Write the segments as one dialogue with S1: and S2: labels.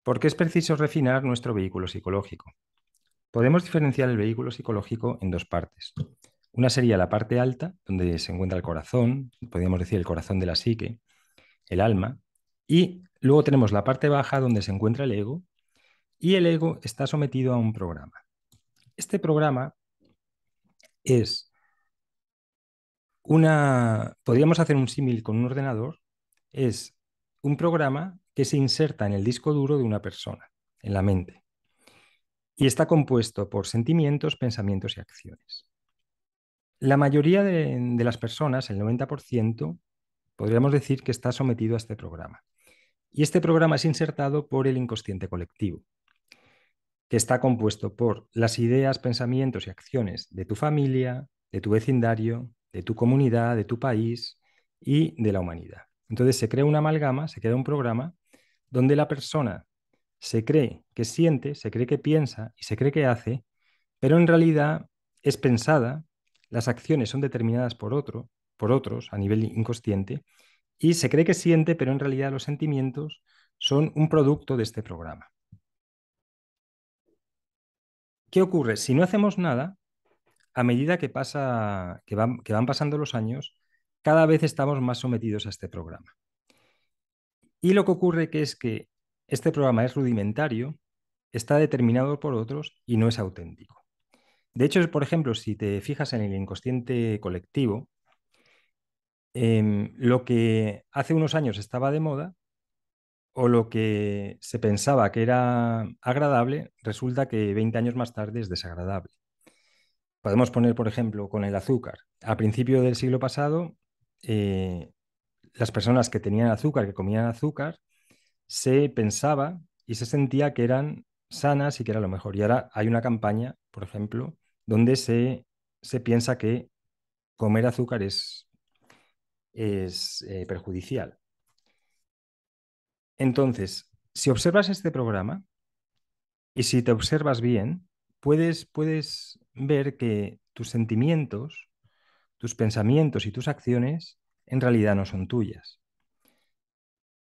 S1: Porque es preciso refinar nuestro vehículo psicológico. Podemos diferenciar el vehículo psicológico en dos partes. Una sería la parte alta, donde se encuentra el corazón, podríamos decir el corazón de la psique, el alma, y luego tenemos la parte baja, donde se encuentra el ego, y el ego está sometido a un programa. Este programa es podríamos hacer un símil con un ordenador, es un programa que se inserta en el disco duro de una persona, en la mente, y está compuesto por sentimientos, pensamientos y acciones. La mayoría de las personas, el 90%, podríamos decir que está sometido a este programa. Y este programa es insertado por el inconsciente colectivo, que está compuesto por las ideas, pensamientos y acciones de tu familia, de tu vecindario, de tu comunidad, de tu país y de la humanidad. Entonces se crea una amalgama, se crea un programa donde la persona se cree que siente, se cree que piensa y se cree que hace, pero en realidad es pensada, las acciones son determinadas por otros a nivel inconsciente, y se cree que siente, pero en realidad los sentimientos son un producto de este programa. ¿Qué ocurre? Si no hacemos nada, a medida que van pasando los años, cada vez estamos más sometidos a este programa. Y lo que ocurre es que este programa es rudimentario, está determinado por otros y no es auténtico. De hecho, por ejemplo, si te fijas en el inconsciente colectivo, lo que hace unos años estaba de moda o lo que se pensaba que era agradable, resulta que 20 años más tarde es desagradable. Podemos poner, por ejemplo, con el azúcar. A principio del siglo pasado, eh, las personas que tenían azúcar, que comían azúcar, se pensaba y se sentía que eran sanas y que era lo mejor. Y ahora hay una campaña, por ejemplo, donde se piensa que comer azúcar es perjudicial. Entonces, si observas este programa y si te observas bien, puedes ver que tus sentimientos, tus pensamientos y tus acciones en realidad no son tuyas.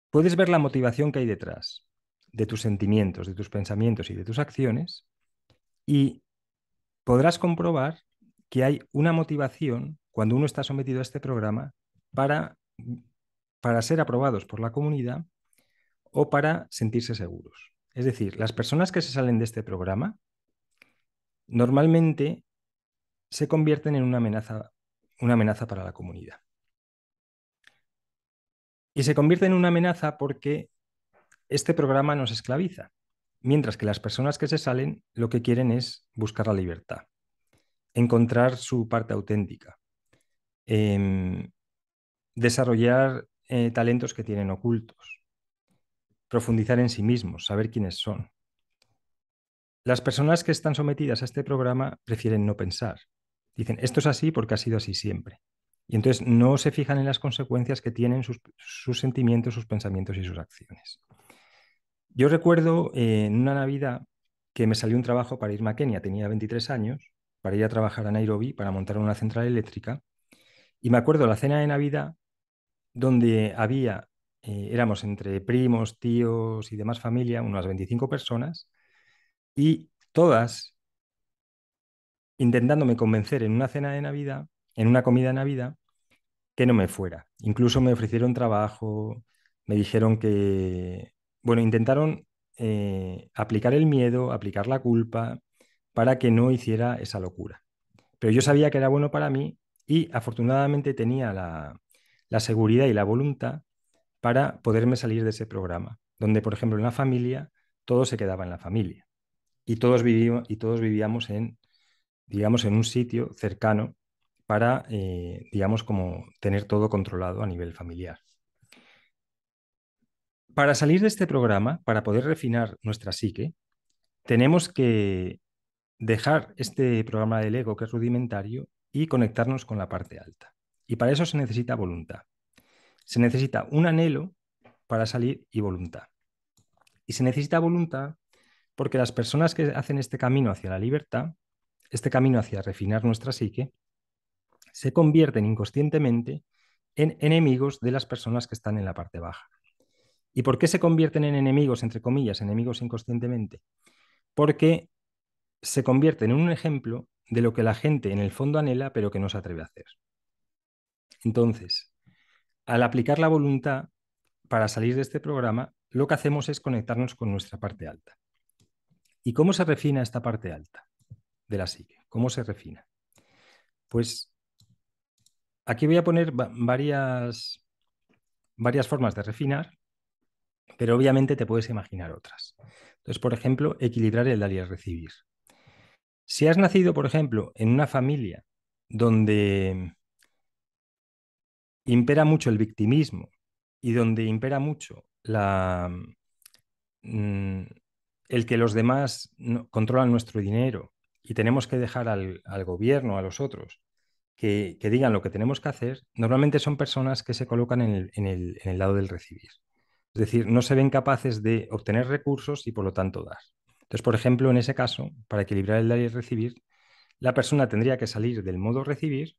S1: Puedes ver la motivación que hay detrás de tus sentimientos, de tus pensamientos y de tus acciones y podrás comprobar que hay una motivación cuando uno está sometido a este programa para, para ser aprobados por la comunidad o para sentirse seguros. Es decir, las personas que se salen de este programa normalmente se convierten en una amenaza para la comunidad. Y se convierte en una amenaza porque este programa nos esclaviza, mientras que las personas que se salen lo que quieren es buscar la libertad, encontrar su parte auténtica, em, desarrollar talentos que tienen ocultos, profundizar en sí mismos, saber quiénes son. Las personas que están sometidas a este programa prefieren no pensar. Dicen, esto es así porque ha sido así siempre. Y entonces no se fijan en las consecuencias que tienen sus sentimientos, sus pensamientos y sus acciones. Yo recuerdo en una Navidad que me salió un trabajo para irme a Kenia, tenía 23 años, para ir a trabajar a Nairobi, para montar una central eléctrica. Y me acuerdo la cena de Navidad donde éramos entre primos, tíos y demás familia, unas 25 personas, y todas intentándome convencer en una cena de Navidad, en una comida de Navidad, que no me fuera. Incluso me ofrecieron trabajo, me dijeron que, bueno, intentaron aplicar el miedo, aplicar la culpa para que no hiciera esa locura. Pero yo sabía que era bueno para mí y afortunadamente tenía la seguridad y la voluntad para poderme salir de ese programa, donde, por ejemplo, en la familia, todo se quedaba en la familia y todos vivíamos digamos, en un sitio cercano para, digamos, como tener todo controlado a nivel familiar. Para salir de este programa, para poder refinar nuestra psique, tenemos que dejar este programa del ego que es rudimentario y conectarnos con la parte alta. Y para eso se necesita voluntad. Se necesita un anhelo para salir y voluntad. Y se necesita voluntad porque las personas que hacen este camino hacia la libertad, este camino hacia refinar nuestra psique, se convierten inconscientemente en enemigos de las personas que están en la parte baja. ¿Y por qué se convierten en enemigos, entre comillas, enemigos inconscientemente? Porque se convierten en un ejemplo de lo que la gente en el fondo anhela, pero que no se atreve a hacer. Entonces, al aplicar la voluntad para salir de este programa, lo que hacemos es conectarnos con nuestra parte alta. ¿Y cómo se refina esta parte alta de la psique? ¿Cómo se refina? Pues aquí voy a poner varias formas de refinar, pero obviamente te puedes imaginar otras. Entonces, por ejemplo, equilibrar el dar y el recibir. Si has nacido, por ejemplo, en una familia donde impera mucho el victimismo y donde impera mucho mm, el que los demás controlan nuestro dinero y tenemos que dejar al gobierno, a los otros, que digan lo que tenemos que hacer, normalmente son personas que se colocan en el lado del recibir. Es decir, no se ven capaces de obtener recursos y por lo tanto dar. Entonces, por ejemplo, en ese caso, para equilibrar el dar y el recibir, la persona tendría que salir del modo recibir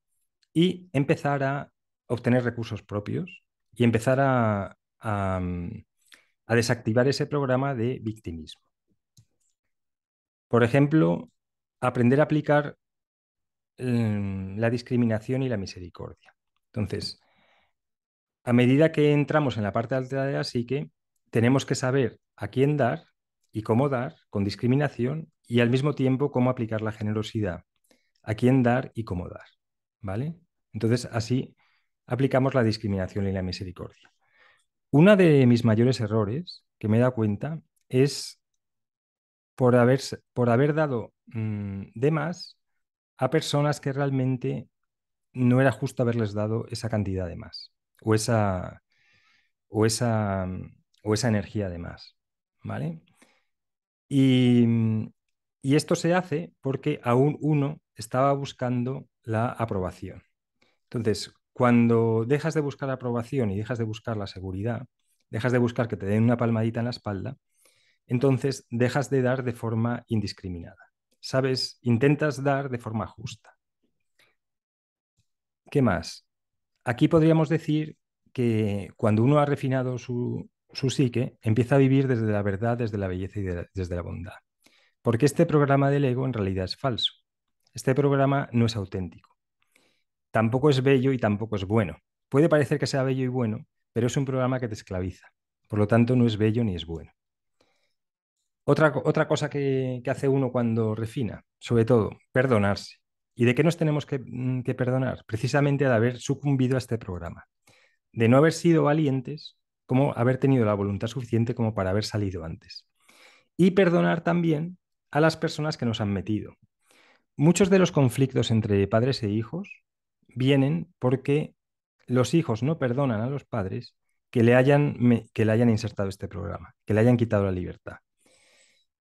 S1: y empezar a obtener recursos propios y empezar a desactivar ese programa de victimismo. Por ejemplo, aprender a aplicar la discriminación y la misericordia. Entonces, a medida que entramos en la parte alta de la psique, tenemos que saber a quién dar y cómo dar con discriminación y al mismo tiempo cómo aplicar la generosidad, a quién dar y cómo dar. ¿Vale? Entonces, así aplicamos la discriminación y la misericordia. Uno de mis mayores errores que me he dado cuenta es por haber dado de más a personas que realmente no era justo haberles dado esa cantidad de más o o esa, o esa energía de más. ¿Vale? Y, y esto se hace porque aún uno estaba buscando la aprobación. Entonces, cuando dejas de buscar la aprobación y dejas de buscar la seguridad, dejas de buscar que te den una palmadita en la espalda, entonces dejas de dar de forma indiscriminada. ¿Sabes? Intentas dar de forma justa. ¿Qué más? Aquí podríamos decir que cuando uno ha refinado su psique, empieza a vivir desde la verdad, desde la belleza y desde la bondad. Porque este programa del ego en realidad es falso. Este programa no es auténtico. Tampoco es bello y tampoco es bueno. Puede parecer que sea bello y bueno, pero es un programa que te esclaviza. Por lo tanto, no es bello ni es bueno. Otra cosa que hace uno cuando refina, sobre todo, perdonarse. ¿Y de qué nos tenemos que perdonar? Precisamente de haber sucumbido a este programa, de no haber sido valientes, como haber tenido la voluntad suficiente como para haber salido antes. Y perdonar también a las personas que nos han metido. Muchos de los conflictos entre padres e hijos vienen porque los hijos no perdonan a los padres que le hayan insertado este programa, que le hayan quitado la libertad.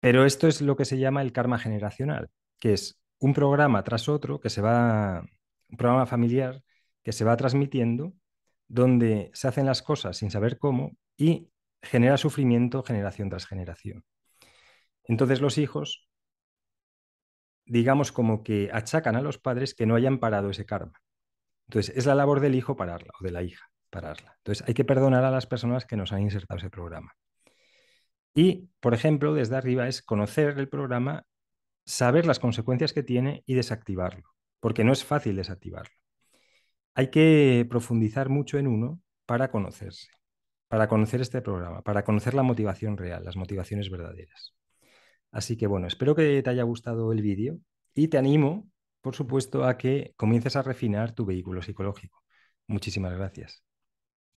S1: Pero esto es lo que se llama el karma generacional, que es un programa tras otro un programa familiar que se va transmitiendo, donde se hacen las cosas sin saber cómo y genera sufrimiento generación tras generación. Entonces los hijos, digamos como que achacan a los padres que no hayan parado ese karma. Entonces es la labor del hijo pararla o de la hija pararla. Entonces hay que perdonar a las personas que nos han insertado ese programa. Y, por ejemplo, desde arriba es conocer el programa, saber las consecuencias que tiene y desactivarlo, porque no es fácil desactivarlo. Hay que profundizar mucho en uno para conocerse, para conocer este programa, para conocer la motivación real, las motivaciones verdaderas. Así que bueno, espero que te haya gustado el vídeo y te animo, por supuesto, a que comiences a refinar tu vehículo psicológico. Muchísimas gracias.